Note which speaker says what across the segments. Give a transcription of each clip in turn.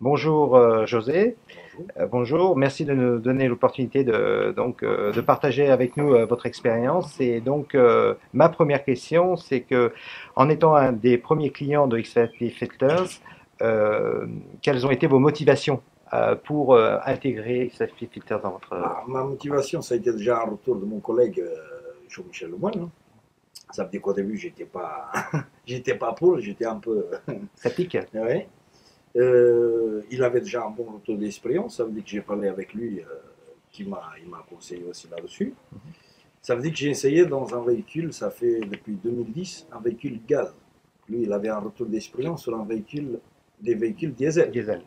Speaker 1: Bonjour José.
Speaker 2: Bonjour.
Speaker 1: Bonjour, merci de nous donner l'opportunité de partager avec nous votre expérience. Et donc ma première question, c'est que en étant un des premiers clients de XFP Filters, euh, quelles ont été vos motivations pour intégrer XFP Filters dans votre
Speaker 2: Ma motivation, ça a été déjà un retour de mon collègue Jean-Michel Lemoyne, hein. Ça veut dire qu'au début, j'étais pas, j'étais pas pour, j'étais un peu.
Speaker 1: sceptique?
Speaker 2: Ouais. Il avait déjà un bon retour d'expérience. Ça veut dire que j'ai parlé avec lui, il m'a conseillé aussi là-dessus. Ça veut dire que j'ai essayé dans un véhicule, ça fait depuis 2010, un véhicule gaz. Lui, il avait un retour d'expérience sur un véhicule, des véhicules diesel.
Speaker 1: Diesel.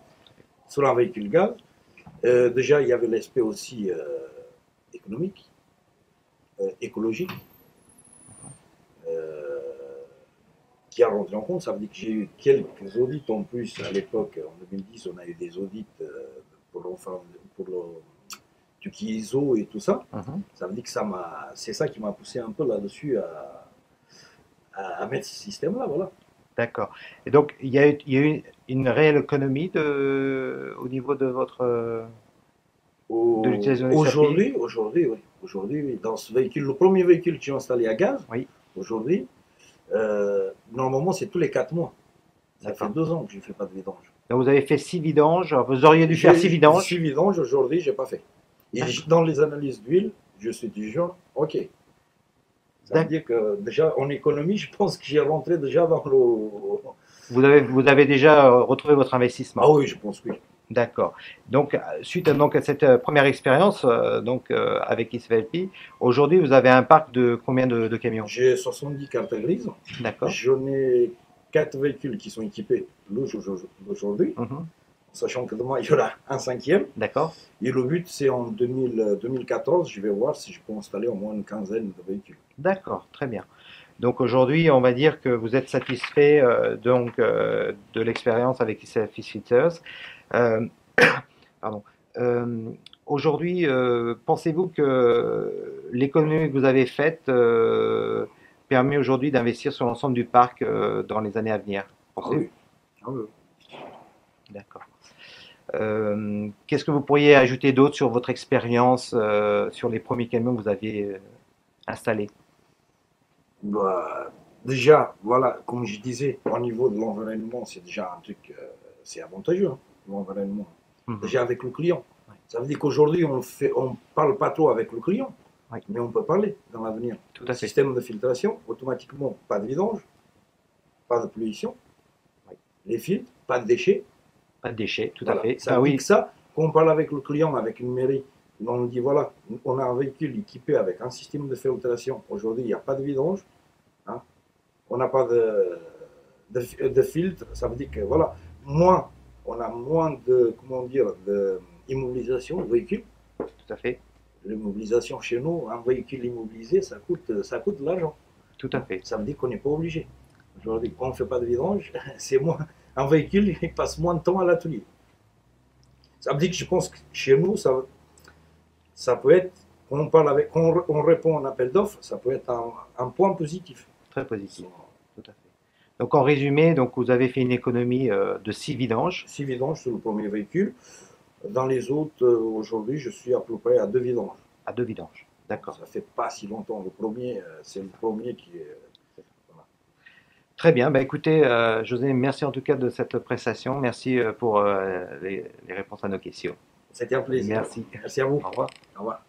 Speaker 2: Sur un véhicule gaz, déjà, il y avait l'aspect aussi économique, écologique, euh, qui a rentré en compte. Ça veut dire que j'ai eu quelques audits en plus. À l'époque, en 2010, on a eu des audits pour le tout qui est ISO et tout ça.
Speaker 1: Mhm.
Speaker 2: Ça veut dire que c'est ça qui m'a poussé un peu là-dessus à mettre ce système-là. Voilà.
Speaker 1: D'accord. Et donc il y a eu une réelle économie au niveau de de l'utilisation des SAP?
Speaker 2: Oui. Aujourd'hui, oui. Dans ce véhicule, le premier véhicule que j'ai installé à gaz,
Speaker 1: Oui,
Speaker 2: aujourd'hui, normalement, c'est tous les 4 mois. Ça fait
Speaker 1: d'accord.
Speaker 2: 2 ans que je ne fais pas de vidange.
Speaker 1: Donc vous avez fait 6 vidanges. Alors, vous auriez dû faire 6
Speaker 2: J'ai
Speaker 1: vidanges.
Speaker 2: 6 vidanges aujourd'hui, je n'ai pas fait. Et
Speaker 1: D'accord.
Speaker 2: dans les analyses d'huile, je suis du genre, ok. Ça veut
Speaker 1: D'ac-
Speaker 2: dire que déjà en économie, je pense que j'ai rentré déjà dans le.
Speaker 1: vous avez déjà retrouvé votre
Speaker 2: Ah
Speaker 1: investissement.
Speaker 2: oui, je pense que oui.
Speaker 1: D'accord. Donc, suite à cette première expérience avec ISVLP, aujourd'hui, vous avez un parc de combien de camions?
Speaker 2: J'ai 70 cartes grises.
Speaker 1: D'accord.
Speaker 2: J'en ai 4 véhicules qui sont équipés aujourd'hui,
Speaker 1: Mhm.
Speaker 2: sachant que demain, il y aura un cinquième.
Speaker 1: D'accord.
Speaker 2: Et le but, c'est en 2014, je vais voir si je peux installer au moins une quinzaine de véhicules.
Speaker 1: D'accord. Très bien. Donc aujourd'hui, on va dire que vous êtes satisfait de l'expérience avec Fitters. Euh, pardon. Euh, Aujourd'hui, pensez-vous que l'économie que vous avez faite permet aujourd'hui d'investir sur l'ensemble du parc dans les années à venir?
Speaker 2: Ah
Speaker 1: Pensez-vous?
Speaker 2: oui, ah oui.
Speaker 1: D'accord. Qu'est-ce que vous pourriez ajouter d'autre sur votre expérience sur les premiers camions que vous aviez installés?
Speaker 2: Bah, déjà, voilà, comme je disais, au niveau de l'environnement, c'est déjà un truc, c'est avantageux, hein, l'environnement.
Speaker 1: Mhm.
Speaker 2: Déjà avec le client.
Speaker 1: Ouais.
Speaker 2: Ça veut dire qu'aujourd'hui, on parle pas trop avec le client,
Speaker 1: Oui,
Speaker 2: mais on peut parler dans l'avenir.
Speaker 1: tout à fait.
Speaker 2: Système de filtration, automatiquement, pas de vidange, pas de pollution,
Speaker 1: Oui.
Speaker 2: les filtres, pas de déchets.
Speaker 1: Pas de déchets, tout à
Speaker 2: Voilà.
Speaker 1: fait.
Speaker 2: Ça
Speaker 1: Bah
Speaker 2: veut dire que
Speaker 1: oui,
Speaker 2: ça, quand on parle avec le client, avec une mairie, on dit voilà, on a un véhicule équipé avec un système de filtration. Aujourd'hui, il n'y a pas de vidange, hein. On n'a pas de filtre. Ça veut dire que voilà, moins, on a moins de, comment dire, de immobilisation de véhicule.
Speaker 1: tout à fait.
Speaker 2: L'immobilisation chez nous, un véhicule immobilisé, ça coûte de l'argent.
Speaker 1: Tout à fait.
Speaker 2: Ça veut dire qu'on n'est pas obligé. Aujourd'hui, quand on ne fait pas de vidange, c'est moins. Un véhicule, il passe moins de temps à l'atelier. Ça veut dire que je pense que chez nous, ça peut être, quand on, parle avec, quand on répond à un appel d'offres, ça peut être un point positif.
Speaker 1: Très positif. Tout à fait. Donc en résumé, donc vous avez fait une économie de 6 vidanges
Speaker 2: Six vidanges sur le premier véhicule. Dans les autres, aujourd'hui, je suis à peu près à 2 vidanges.
Speaker 1: à 2 vidanges. D'accord.
Speaker 2: Ça fait pas si longtemps. Le premier, c'est le premier qui est. Voilà.
Speaker 1: Très bien. Bah, écoutez, José, merci en tout cas de cette prestation. Merci pour les réponses à nos questions.
Speaker 2: C'était un plaisir.
Speaker 1: Merci.
Speaker 2: Merci à vous.
Speaker 1: Au revoir.
Speaker 2: Au revoir.